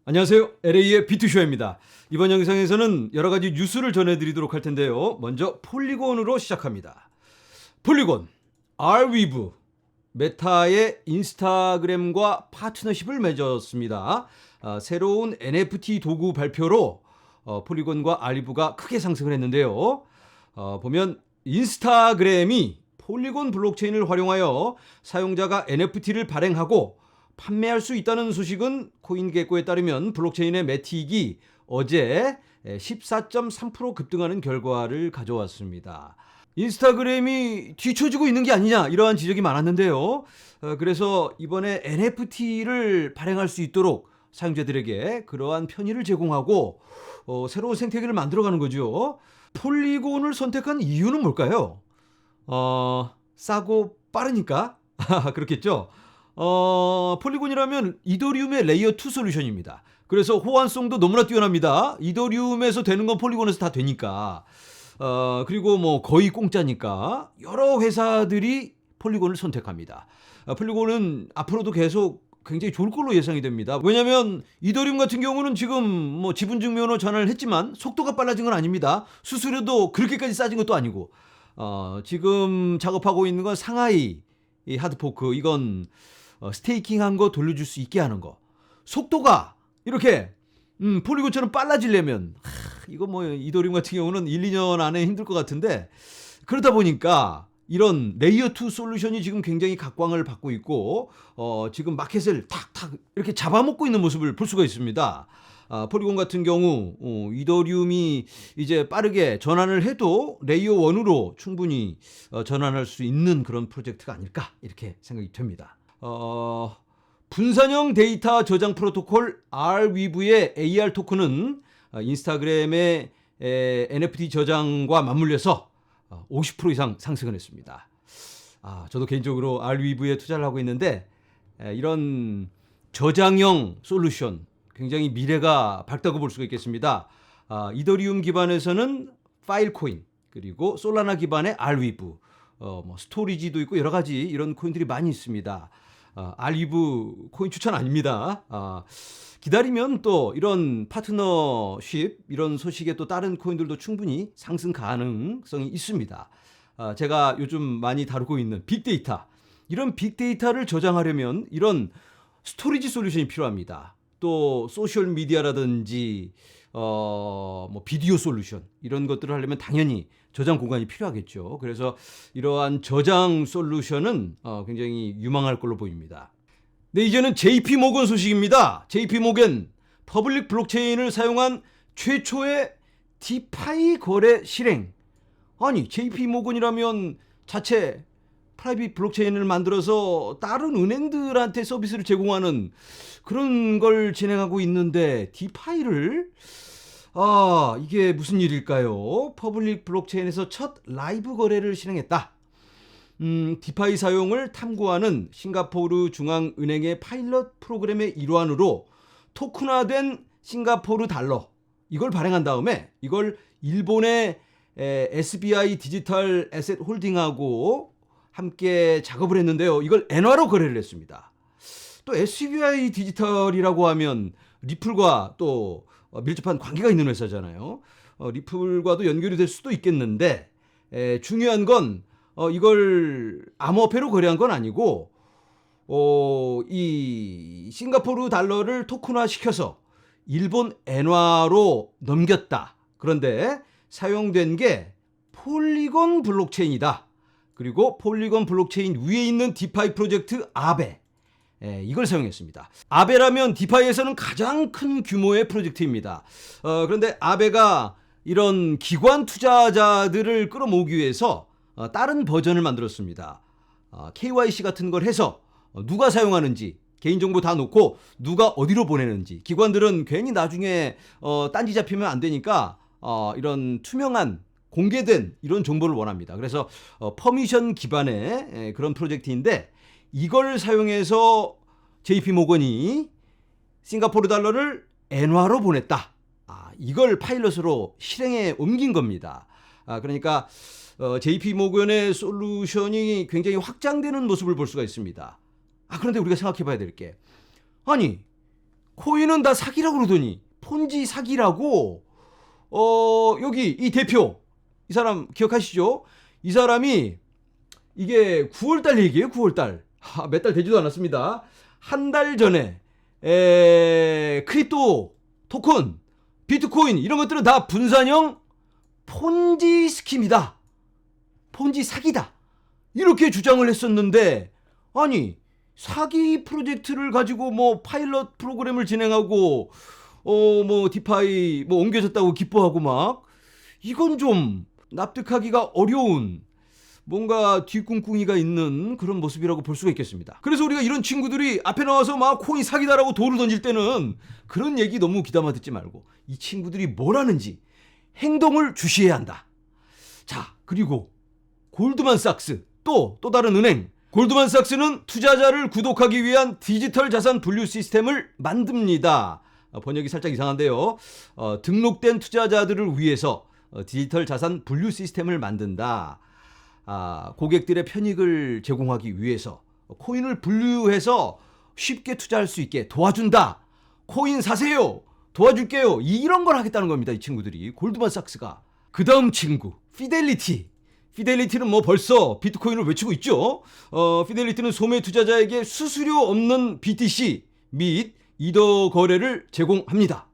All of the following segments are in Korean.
안녕하세요. LA의 비투쇼입니다. 이번 영상에서는 여러 가지 뉴스를 전해드리도록 할 텐데요. 먼저 폴리곤으로 시작합니다. 폴리곤, Rweave, 메타의 인스타그램과 파트너십을 맺었습니다. 새로운 NFT 도구 발표로 폴리곤과 Rweave가 크게 상승을 했는데요. 보면 인스타그램이 폴리곤 블록체인을 활용하여 사용자가 NFT를 발행하고 판매할 수 있다는 소식은 코인게코에 따르면 블록체인의 매틱이 어제 14.3% 급등하는 결과를 가져왔습니다. 인스타그램이 뒤처지고 있는 게 아니냐 이러한 지적이 많았는데요. 그래서 이번에 NFT를 발행할 수 있도록 사용자들에게 그러한 편의를 제공하고 새로운 생태계를 만들어가는 거죠. 폴리곤을 선택한 이유는 뭘까요? 싸고 빠르니까? 그렇겠죠? 폴리곤이라면 이더리움의 레이어 2 솔루션입니다. 그래서 호환성도 너무나 뛰어납니다. 이더리움에서 되는 건 폴리곤에서 다 되니까. 그리고 뭐 거의 공짜니까 여러 회사들이 폴리곤을 선택합니다. 폴리곤은 앞으로도 계속 굉장히 좋을 걸로 예상이 됩니다. 왜냐하면 이더리움 같은 경우는 지금 뭐 지분증명으로 전환을 했지만 속도가 빨라진 건 아닙니다. 수수료도 그렇게까지 싸진 것도 아니고 지금 작업하고 있는 건 상하이 이 하드포크, 이건 스테이킹한 거 돌려줄 수 있게 하는 거. 속도가 이렇게 폴리곤처럼 빨라지려면 이거 뭐 이더리움 같은 경우는 1, 2년 안에 힘들 것 같은데, 그러다 보니까 이런 레이어 2 솔루션이 지금 굉장히 각광을 받고 있고 지금 마켓을 탁탁 이렇게 잡아먹고 있는 모습을 볼 수가 있습니다. 폴리곤 같은 경우 이더리움이 이제 빠르게 전환을 해도 레이어 1으로 충분히 전환할 수 있는 그런 프로젝트가 아닐까 이렇게 생각이 됩니다. 분산형 데이터 저장 프로토콜 Rweave의 AR 토큰은 인스타그램의 NFT 저장과 맞물려서 50% 이상 상승을 했습니다. 저도 개인적으로 Rweave에 투자를 하고 있는데 이런 저장형 솔루션 굉장히 미래가 밝다고 볼 수가 있겠습니다. 이더리움 기반에서는 파일코인, 그리고 솔라나 기반의 Rweave, 뭐 스토리지도 있고 여러 가지 이런 코인들이 많이 있습니다. Rweave 코인 추천 아닙니다. 기다리면 또 이런 파트너십, 이런 소식에 또 다른 코인들도 충분히 상승 가능성이 있습니다. 제가 요즘 많이 다루고 있는 빅데이터, 이런 빅데이터를 저장하려면 이런 스토리지 솔루션이 필요합니다. 또 소셜 미디어라든지 뭐 비디오 솔루션, 이런 것들을 하려면 당연히 저장 공간이 필요하겠죠. 그래서 이러한 저장 솔루션은 굉장히 유망할 걸로 보입니다. 네, 이제는 JP 모건 소식입니다. JP 모건 퍼블릭 블록체인을 사용한 최초의 디파이 거래 실행. 아니, JP 모건이라면 자체 프라이빗 블록체인을 만들어서 다른 은행들한테 서비스를 제공하는 그런 걸 진행하고 있는데 디파이를 이게 무슨 일일까요? 퍼블릭 블록체인에서 첫 라이브 거래를 실행했다. 디파이 사용을 탐구하는 싱가포르 중앙은행의 파일럿 프로그램의 일환으로 토큰화된 싱가포르 달러, 이걸 발행한 다음에 이걸 일본의 SBI 디지털 에셋 홀딩하고 함께 작업을 했는데요. 이걸 엔화로 거래를 했습니다. 또 SBI 디지털이라고 하면 리플과 또 밀접한 관계가 있는 회사잖아요. 리플과도 연결이 될 수도 있겠는데 중요한 건 이걸 암호화폐로 거래한 건 아니고 이 싱가포르 달러를 토큰화 시켜서 일본 엔화로 넘겼다. 그런데 사용된 게 폴리곤 블록체인이다. 그리고 폴리곤 블록체인 위에 있는 디파이 프로젝트 아베, 이걸 사용했습니다. 아베라면 디파이에서는 가장 큰 규모의 프로젝트입니다. 그런데 아베가 이런 기관 투자자들을 끌어모으기 위해서 다른 버전을 만들었습니다. KYC 같은 걸 해서 누가 사용하는지 개인정보 다 놓고 누가 어디로 보내는지, 기관들은 괜히 나중에 딴지 잡히면 안 되니까 이런 투명한 공개된 이런 정보를 원합니다. 그래서 퍼미션 기반의 그런 프로젝트인데, 이걸 사용해서 JP 모건이 싱가포르 달러를 엔화로 보냈다. 이걸 파일럿으로 실행에 옮긴 겁니다. 그러니까 JP 모건의 솔루션이 굉장히 확장되는 모습을 볼 수가 있습니다. 그런데 우리가 생각해 봐야 될 게, 아니 코인은 다 사기라고 그러더니 폰지 사기라고. 여기 이 대표, 이 사람 기억하시죠? 이 사람이 이게 9월달 얘기예요. 9월달. 몇 달 되지도 않았습니다. 한 달 전에 크립토 토큰, 비트코인 이런 것들은 다 분산형 폰지 스킴이다, 폰지 사기다, 이렇게 주장을 했었는데, 아니 사기 프로젝트를 가지고 뭐 파일럿 프로그램을 진행하고 뭐 디파이 뭐 옮겨졌다고 기뻐하고 막, 이건 좀 납득하기가 어려운 뭔가 뒷꿍꿍이가 있는 그런 모습이라고 볼 수가 있겠습니다. 그래서 우리가 이런 친구들이 앞에 나와서 막 코인 사기다라고 돌을 던질 때는 그런 얘기 너무 귀담아 듣지 말고 이 친구들이 뭘 하는지 행동을 주시해야 한다. 자, 그리고 골드만삭스, 또 다른 은행. 골드만삭스는 투자자를 구독하기 위한 디지털 자산 분류 시스템을 만듭니다. 번역이 살짝 이상한데요. 등록된 투자자들을 위해서 디지털 자산 분류 시스템을 만든다. 고객들의 편익을 제공하기 위해서 코인을 분류해서 쉽게 투자할 수 있게 도와준다. 코인 사세요, 도와줄게요, 이런 걸 하겠다는 겁니다, 이 친구들이. 골드만삭스가. 그 다음 친구 피델리티는 뭐 벌써 비트코인을 외치고 있죠. 피델리티는 소매 투자자에게 수수료 없는 BTC 및 이더 거래를 제공합니다.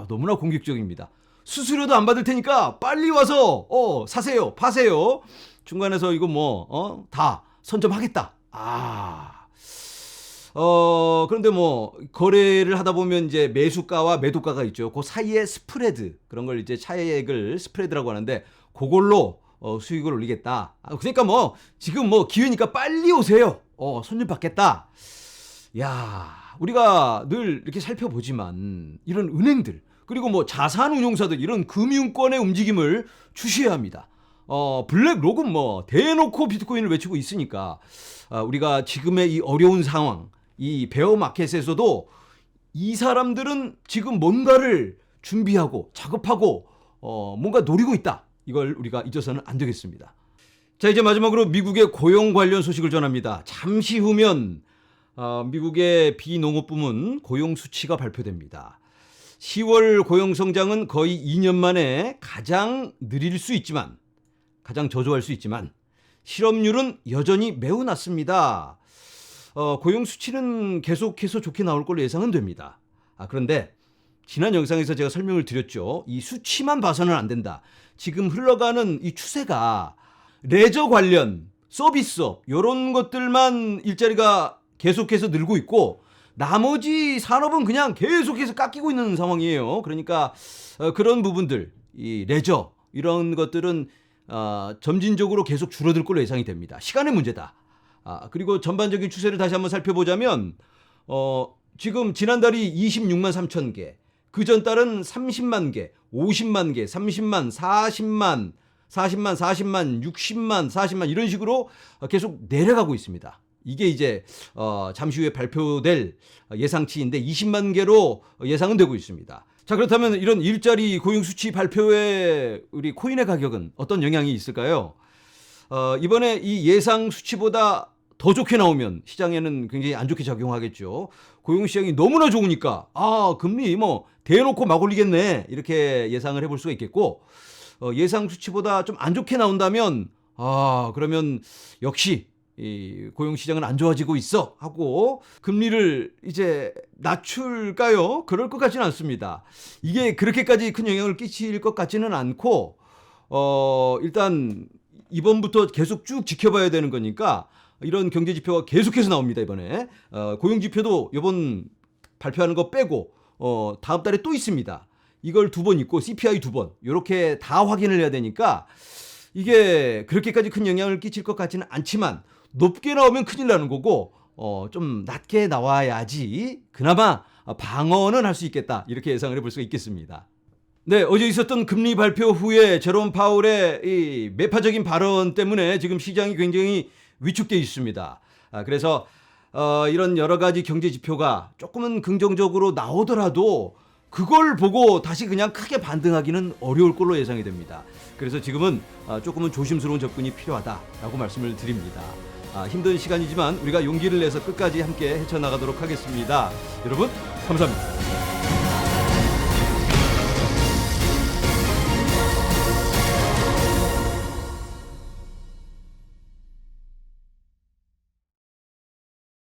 너무나 공격적입니다. 수수료도 안 받을 테니까 빨리 와서 사세요, 파세요. 중간에서 이거 뭐 다 선점하겠다. 그런데 뭐 거래를 하다 보면 이제 매수가와 매도가가 있죠. 그 사이에 스프레드, 그런 걸 이제 차액을 스프레드라고 하는데, 그걸로 수익을 올리겠다. 그러니까 뭐 지금 뭐 기회니까 빨리 오세요. 손님 받겠다. 야, 우리가 늘 이렇게 살펴보지만 이런 은행들, 그리고 뭐 자산운용사들, 이런 금융권의 움직임을 주시해야 합니다. 블랙록은 뭐 대놓고 비트코인을 외치고 있으니까, 우리가 지금의 이 어려운 상황, 이 베어마켓에서도 이 사람들은 지금 뭔가를 준비하고 작업하고 뭔가 노리고 있다. 이걸 우리가 잊어서는 안 되겠습니다. 자, 이제 마지막으로 미국의 고용 관련 소식을 전합니다. 잠시 후면 미국의 비농업 부문 고용 수치가 발표됩니다. 10월 고용 성장은 거의 2년 만에 가장 느릴 수 있지만, 가장 저조할 수 있지만 실업률은 여전히 매우 낮습니다. 고용 수치는 계속해서 좋게 나올 걸로 예상은 됩니다. 그런데 지난 영상에서 제가 설명을 드렸죠. 이 수치만 봐서는 안 된다. 지금 흘러가는 이 추세가 레저 관련 서비스업, 이런 것들만 일자리가 계속해서 늘고 있고, 나머지 산업은 그냥 계속해서 깎이고 있는 상황이에요. 그러니까 그런 부분들, 이 레저 이런 것들은 점진적으로 계속 줄어들 걸로 예상이 됩니다. 시간의 문제다. 그리고 전반적인 추세를 다시 한번 살펴보자면, 지금 지난달이 26만 3천 개, 그 전 달은 30만 개, 50만 개, 30만, 40만, 60만, 40만, 이런 식으로 계속 내려가고 있습니다. 이게 이제 잠시 후에 발표될 예상치인데 20만 개로 예상은 되고 있습니다. 자, 그렇다면 이런 일자리 고용 수치 발표에 우리 코인의 가격은 어떤 영향이 있을까요? 이번에 이 예상 수치보다 더 좋게 나오면 시장에는 굉장히 안 좋게 작용하겠죠. 고용 시장이 너무나 좋으니까 금리 뭐 대놓고 막 올리겠네, 이렇게 예상을 해볼 수가 있겠고, 예상 수치보다 좀 안 좋게 나온다면 그러면 역시 이 고용 시장은 안 좋아지고 있어 하고 금리를 이제 낮출까요? 그럴 것 같지는 않습니다. 이게 그렇게까지 큰 영향을 끼칠 것 같지는 않고, 일단 이번부터 계속 쭉 지켜봐야 되는 거니까 이런 경제 지표가 계속해서 나옵니다. 이번에 고용 지표도 이번 발표하는 거 빼고 다음 달에 또 있습니다. 이걸 2번 있고 CPI 2번, 이렇게 다 확인을 해야 되니까 이게 그렇게까지 큰 영향을 끼칠 것 같지는 않지만, 높게 나오면 큰일 나는 거고 좀 낮게 나와야지 그나마 방어는 할 수 있겠다, 이렇게 예상을 해볼 수가 있겠습니다. 네, 어제 있었던 금리 발표 후에 제롬 파월의 이 매파적인 발언 때문에 지금 시장이 굉장히 위축되어 있습니다. 그래서 이런 여러 가지 경제 지표가 조금은 긍정적으로 나오더라도 그걸 보고 다시 그냥 크게 반등하기는 어려울 걸로 예상이 됩니다. 그래서 지금은 조금은 조심스러운 접근이 필요하다라고 말씀을 드립니다. 힘든 시간이지만 우리가 용기를 내서 끝까지 함께 헤쳐나가도록 하겠습니다. 여러분 감사합니다.